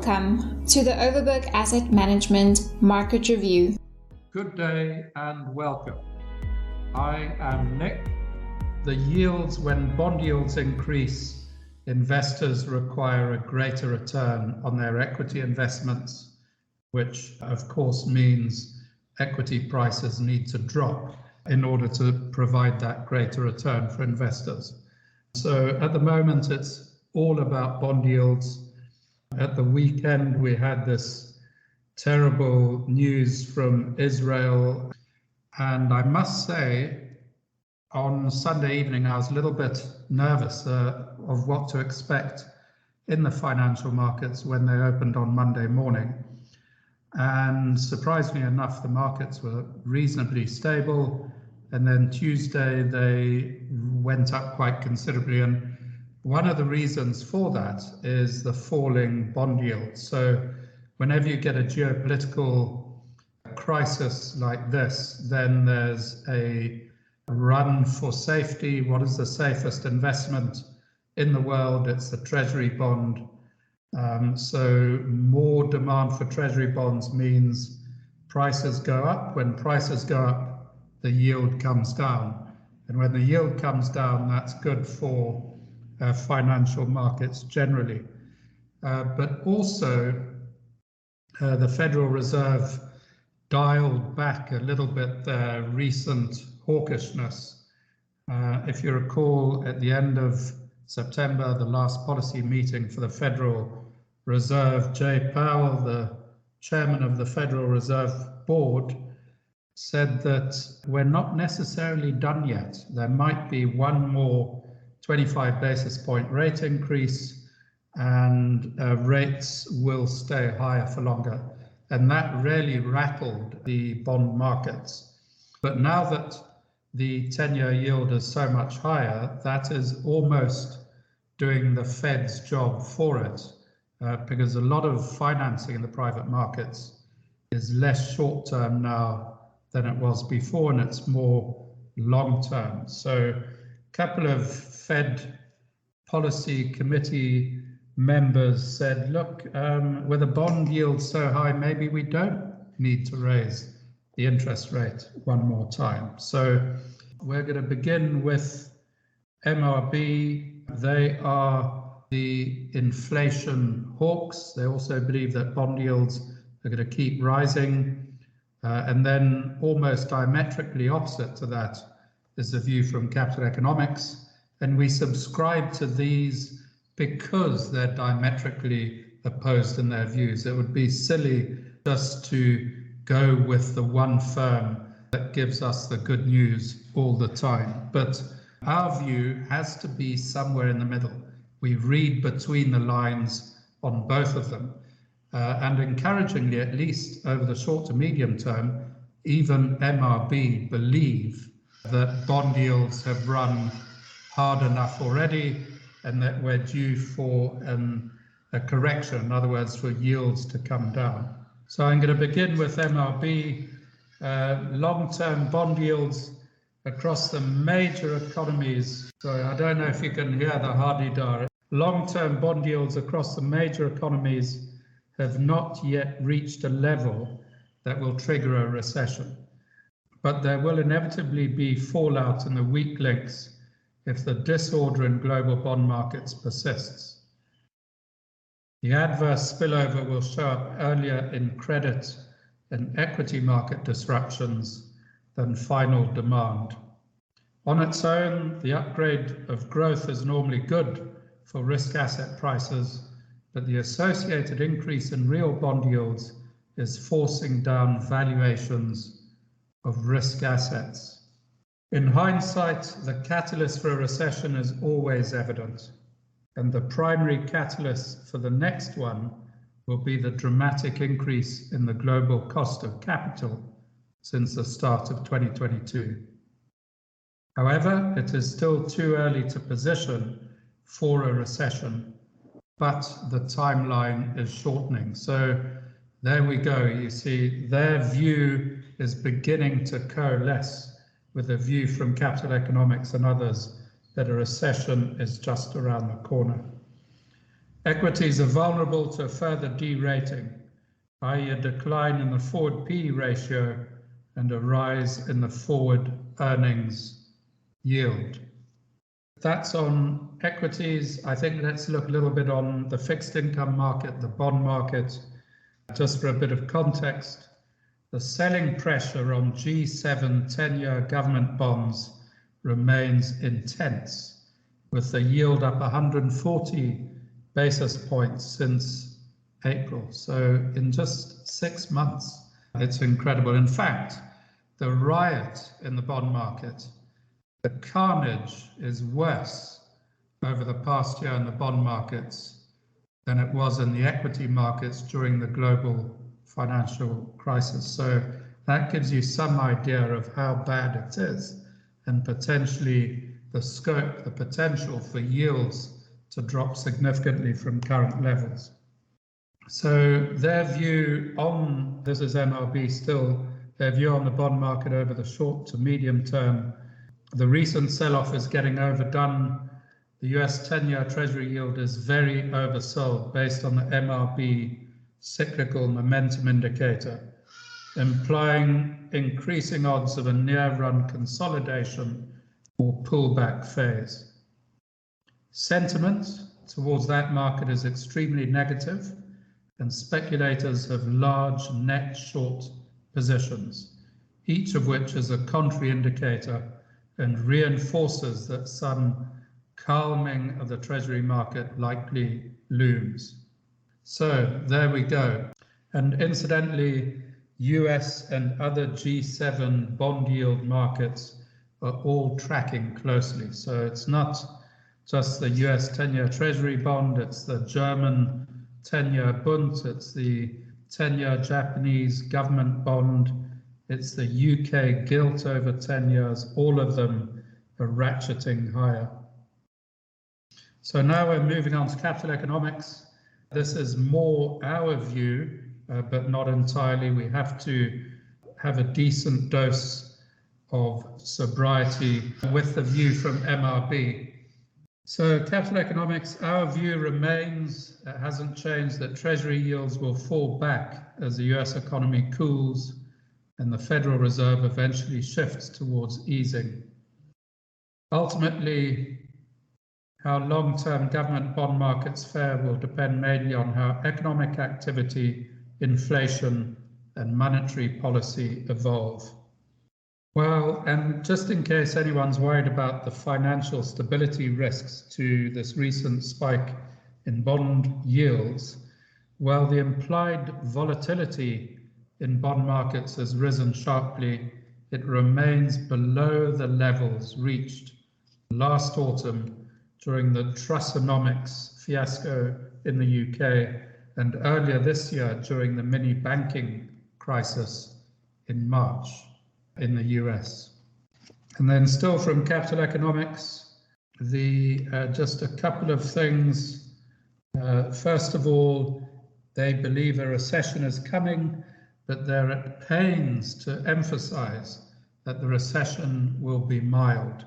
Welcome to the Overberg Asset Management Market Review. Good day and welcome. I am Nick. The yields, when bond yields increase, investors require a greater return on their equity investments, which of course means equity prices need to drop in order to provide that greater return for investors. So at the moment, it's all about bond yields. At the weekend, we had this terrible news from Israel. And I must say, on Sunday evening, I was a little bit nervous of what to expect in the financial markets when they opened on Monday morning. And surprisingly enough, the markets were reasonably stable. And then Tuesday, they went up quite considerably. And one of the reasons for that is the falling bond yield. So whenever you get a geopolitical crisis like this, then there's a run for safety. What is the safest investment in the world? It's the treasury bond. So more demand for treasury bonds means prices go up. When prices go up, the yield comes down. And when the yield comes down, that's good for financial markets generally. But also, the Federal Reserve dialed back a little bit their recent hawkishness. If you recall, at the end of September, the last policy meeting for the Federal Reserve, Jay Powell, the chairman of the Federal Reserve Board, said that we're not necessarily done yet. There might be one more 25 basis point rate increase, and rates will stay higher for longer. And that really rattled the bond markets. But now that the 10-year yield is so much higher, that is almost doing the Fed's job for it, because a lot of financing in the private markets is less short-term now than it was before, and it's more long-term. So a couple of Fed policy committee members said, look, with a bond yield so high, maybe we don't need to raise the interest rate one more time. So we're going to begin with MRB. They are the inflation hawks. They also believe that bond yields are going to keep rising. And then almost diametrically opposite to that is the view from capital economics. And we subscribe to these because they're diametrically opposed in their views. It would be silly just to go with the one firm that gives us the good news all the time. But our view has to be somewhere in the middle. We read between the lines on both of them. And encouragingly, at least over the short to medium term, even MRB believe that bond yields have run hard enough already and that we're due for a correction, in other words, for yields to come down. So I'm going to begin with MRB. Long-term bond yields across the major economies. So I don't know if you can hear the hardy-dar. Long-term bond yields across the major economies have not yet reached a level that will trigger a recession. But there will inevitably be fallout in the weak links if the disorder in global bond markets persists. The adverse spillover will show up earlier in credit and equity market disruptions than final demand. On its own, the upgrade of growth is normally good for risk asset prices, but the associated increase in real bond yields is forcing down valuations of risk assets. In hindsight, the catalyst for a recession is always evident, and the primary catalyst for the next one will be the dramatic increase in the global cost of capital since the start of 2022. However, it is still too early to position for a recession, but the timeline is shortening. So there we go. You see, their view is beginning to coalesce with a view from capital economics and others that a recession is just around the corner. Equities are vulnerable to further derating, i.e. a decline in the forward P ratio and a rise in the forward earnings yield. That's on equities. I think let's look a little bit on the fixed income market, the bond market. Just for a bit of context, the selling pressure on G7 10-year government bonds remains intense, with the yield up 140 basis points since April. So in just 6 months, it's incredible. In fact, the riot in the bond market, the carnage is worse over the past year in the bond markets than it was in the equity markets during the global financial crisis. So that gives you some idea of how bad it is and potentially the scope, the potential for yields to drop significantly from current levels. So their view on, this is MRB still, their view on the bond market over the short to medium term, the recent sell-off is getting overdone. The US 10-year Treasury yield is very oversold based on the MRB cyclical momentum indicator, implying increasing odds of a near-run consolidation or pullback phase. Sentiment towards that market is extremely negative, and speculators have large net short positions, each of which is a contrary indicator and reinforces that some calming of the Treasury market likely looms. So there we go. And incidentally, US and other G7 bond yield markets are all tracking closely. So it's not just the US 10-year Treasury bond, it's the German 10-year Bund, it's the 10-year Japanese government bond, it's the UK gilt over 10 years, all of them are ratcheting higher. So now we're moving on to capital economics. This is more our view, but not entirely. We have to have a decent dose of sobriety with the view from MRB. So capital economics, our view remains, it hasn't changed, that Treasury yields will fall back as the US economy cools and the Federal Reserve eventually shifts towards easing. Ultimately, how long-term government bond markets fare will depend mainly on how economic activity, inflation, and monetary policy evolve. Well, and just in case anyone's worried about the financial stability risks to this recent spike in bond yields, well, the implied volatility in bond markets has risen sharply. It remains below the levels reached last autumn during the Trussonomics fiasco in the UK and earlier this year during the mini banking crisis in March in the US. And then still from capital economics, just a couple of things. First of all, they believe a recession is coming, but they're at pains to emphasize that the recession will be mild.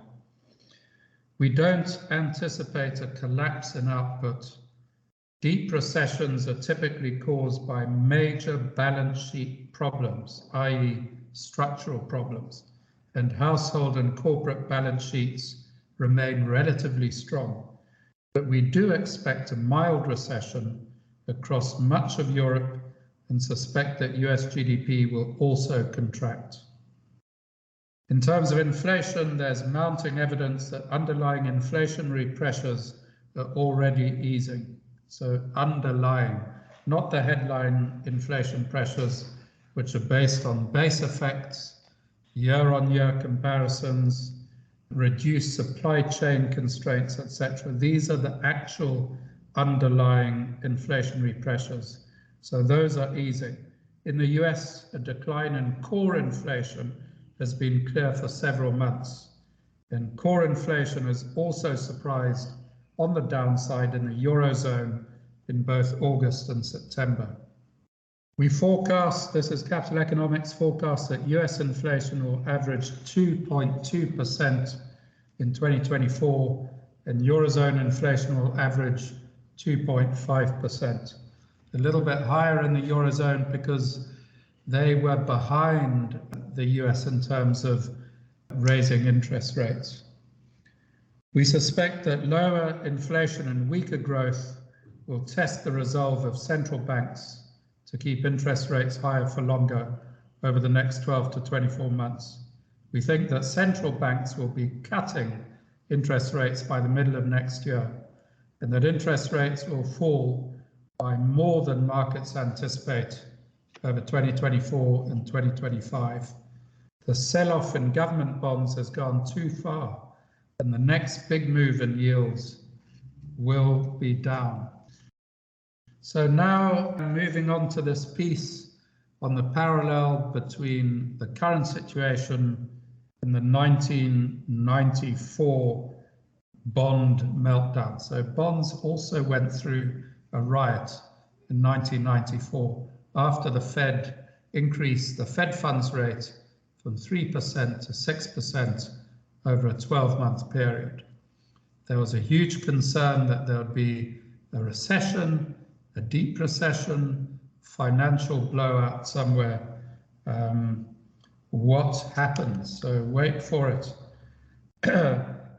We don't anticipate a collapse in output. Deep recessions are typically caused by major balance sheet problems, i.e. structural problems, and household and corporate balance sheets remain relatively strong. But we do expect a mild recession across much of Europe and suspect that US GDP will also contract. In terms of inflation, there's mounting evidence that underlying inflationary pressures are already easing. So underlying, not the headline inflation pressures, which are based on base effects, year-on-year comparisons, reduced supply chain constraints, etc. These are the actual underlying inflationary pressures. So those are easing. In the US, a decline in core inflation has been clear for several months. And core inflation has also surprised on the downside in the Eurozone in both August and September. We forecast, this is capital economics forecast, that US inflation will average 2.2% in 2024 and Eurozone inflation will average 2.5%. A little bit higher in the Eurozone because they were behind the US in terms of raising interest rates. We suspect that lower inflation and weaker growth will test the resolve of central banks to keep interest rates higher for longer over the next 12 to 24 months. We think that central banks will be cutting interest rates by the middle of next year, and that interest rates will fall by more than markets anticipate over 2024 and 2025. The sell-off in government bonds has gone too far, and the next big move in yields will be down. So now moving on to this piece on the parallel between the current situation and the 1994 bond meltdown. So bonds also went through a riot in 1994 after the Fed increased the Fed funds rate from 3% to 6% over a 12-month period. There was a huge concern that there would be a recession, a deep recession, financial blowout somewhere. What happens? So wait for it.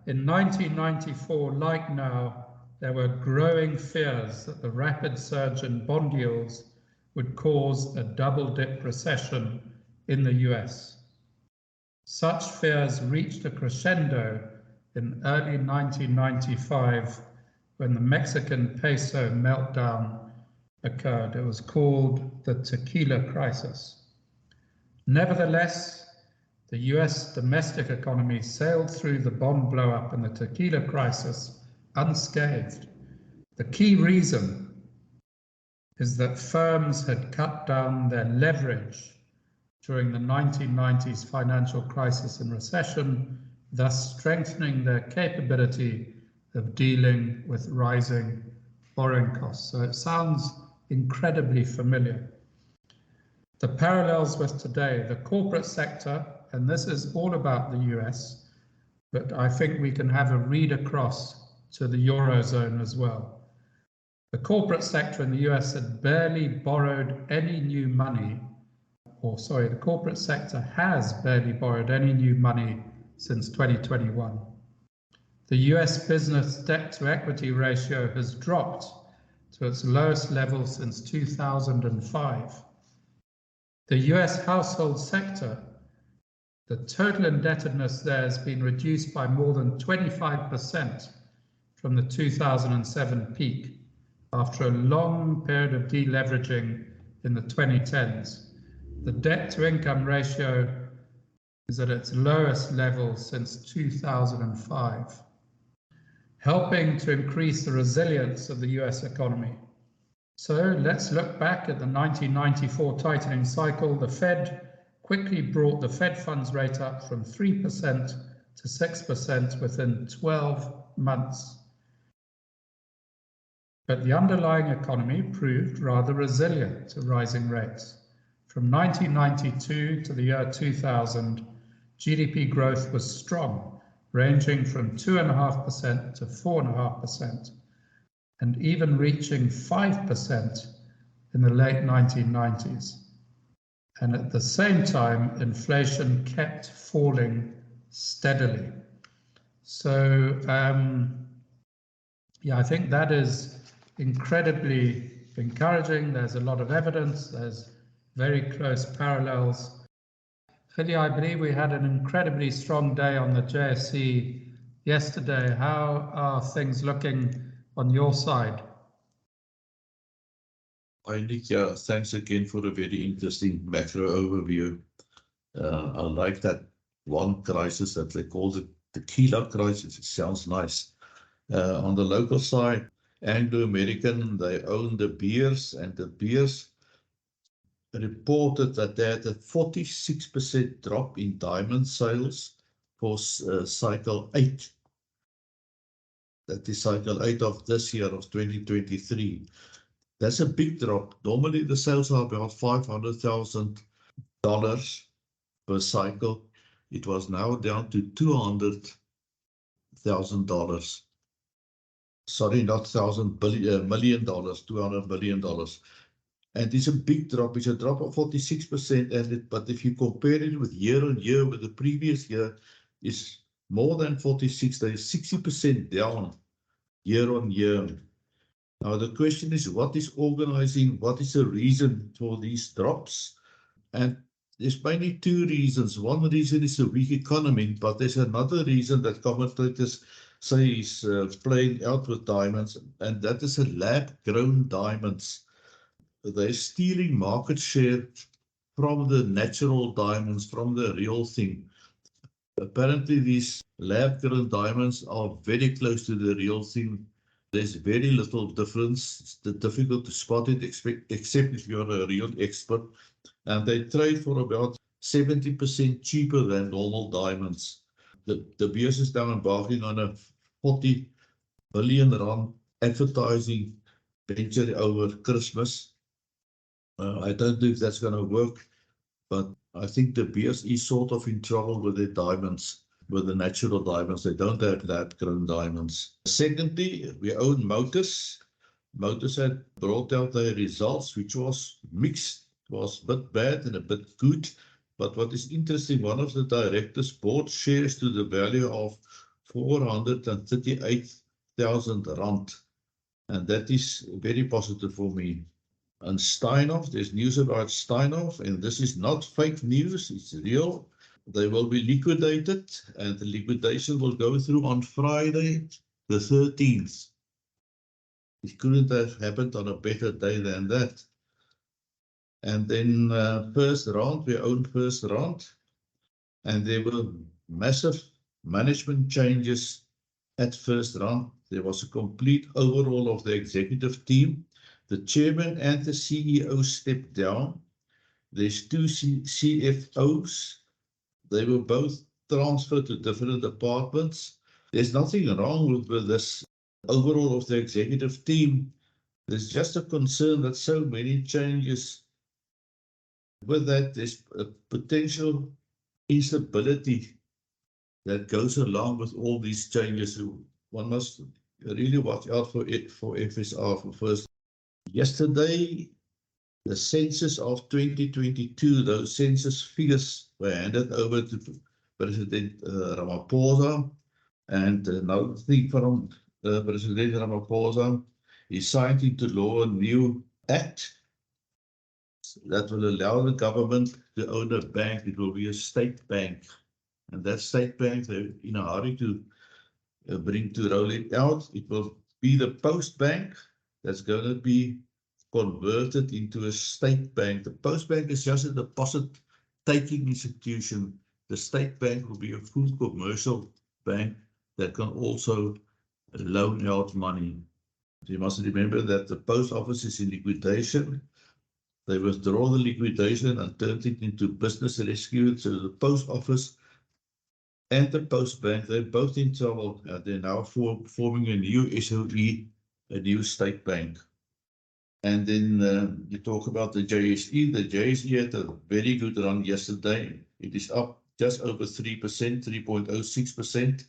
In 1994, like now, there were growing fears that the rapid surge in bond yields would cause a double-dip recession in the US. Such fears reached a crescendo in early 1995 when the Mexican peso meltdown occurred. It was called the tequila crisis. Nevertheless, the US domestic economy sailed through the bond blow-up and the tequila crisis unscathed. The key reason is that firms had cut down their leverage during the 1990s financial crisis and recession, thus strengthening their capability of dealing with rising borrowing costs. So it sounds incredibly familiar. The parallels with today, the corporate sector, and this is all about the US, but I think we can have a read across to the Eurozone as well. The corporate sector in the US had barely borrowed any new money, the corporate sector has barely borrowed any new money since 2021. The US business debt to equity ratio has dropped to its lowest level since 2005. The US household sector, the total indebtedness there has been reduced by more than 25% from the 2007 peak after a long period of deleveraging in the 2010s. The debt to income ratio is at its lowest level since 2005, helping to increase the resilience of the US economy. So let's look back at the 1994 tightening cycle. The Fed quickly brought the Fed funds rate up from 3% to 6% within 12 months. But the underlying economy proved rather resilient to rising rates. From 1992 to the year 2000, GDP growth was strong, ranging from 2.5% to 4.5%, and even reaching 5% in the late 1990s. And at the same time, inflation kept falling steadily. So, I think that is incredibly encouraging. There's a lot of evidence. There's very close parallels. Gielie, I believe we had an incredibly strong day on the JSE yesterday. How are things looking on your side? Hi, Nick. Thanks again for a very interesting macro overview. I like that one crisis that they call the tequila crisis. It sounds nice. On the local side, Anglo-American, they own the beers, and the beers reported that they had a 46% drop in diamond sales for cycle 8. That is cycle 8 of this year, of 2023. That's a big drop. Normally the sales are about $500,000 per cycle. It was now down to $200,000. sorry, not million dollars, $200 million. And it's a big drop. It's a drop of 46%. But if you compare it with year on year, with the previous year, it's more than 46. There is 60% down year on year. Now the question is, what is organizing? What is the reason for these drops? And there's mainly two reasons. One reason is a weak economy, but there's another reason that commentators say is playing out with diamonds, and that is a lab-grown diamonds. They're stealing market share from the natural diamonds, from the real thing. Apparently, these lab-grown diamonds are very close to the real thing. There's very little difference. It's difficult to spot it, except if you're a real expert. And they trade for about 70% cheaper than normal diamonds. The BS is now embarking on a 40 billion rand advertising venture over Christmas. I don't know if that's going to work, but I think the BS is sort of in trouble with their diamonds. With the natural diamonds, they don't have lab-grown diamonds. Secondly, we own Motus. Motus had brought out their results, which was mixed. It was a bit bad and a bit good. But what is interesting, one of the directors bought shares to the value of 438,000 rand. And that is very positive for me. And Steinhoff, there's news about Steinhoff, and this is not fake news, it's real. They will be liquidated, and the liquidation will go through on Friday, the 13th. It couldn't have happened on a better day than that. And then First Rand, we own First Rand, and there were massive management changes at First Rand. There was a complete overhaul of the executive team. The chairman and the CEO stepped down. There's two CFOs. They were both transferred to different departments. There's nothing wrong with this overall of the executive team. There's just a concern that so many changes. With that, there's a potential instability that goes along with all these changes. One must really watch out for FSR for First. Yesterday, the census of 2022, those census figures were handed over to President Ramaphosa. And another thing from President Ramaphosa, he signed into law a new act that will allow the government to own a bank. It will be a state bank. And that state bank, they're in a hurry to roll it out. It will be the Post Bank that's going to be converted into a state bank. The Post Bank is just a deposit-taking institution. The state bank will be a full commercial bank that can also loan out money. You must remember that the post office is in liquidation. They withdraw the liquidation and turn it into business rescue. So the post office and the Post Bank, they're both in trouble. They're now forming a new SOE, a new state bank. And then you talk about the JSE. The JSE had a very good run yesterday. It is up just over 3%, 3.06%.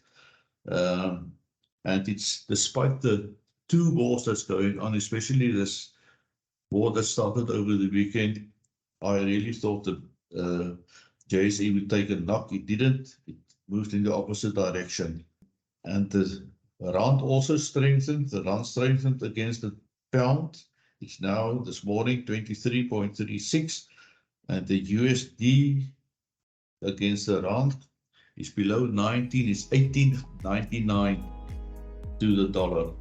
And it's despite the two wars that's going on, especially this war that started over the weekend. I really thought that JSE would take a knock. It didn't. It moved in the opposite direction. And the rand also strengthened. The rand strengthened against the pound. It's now this morning 23.36, and the USD against the rand is below 19. It's 18.99 to the dollar.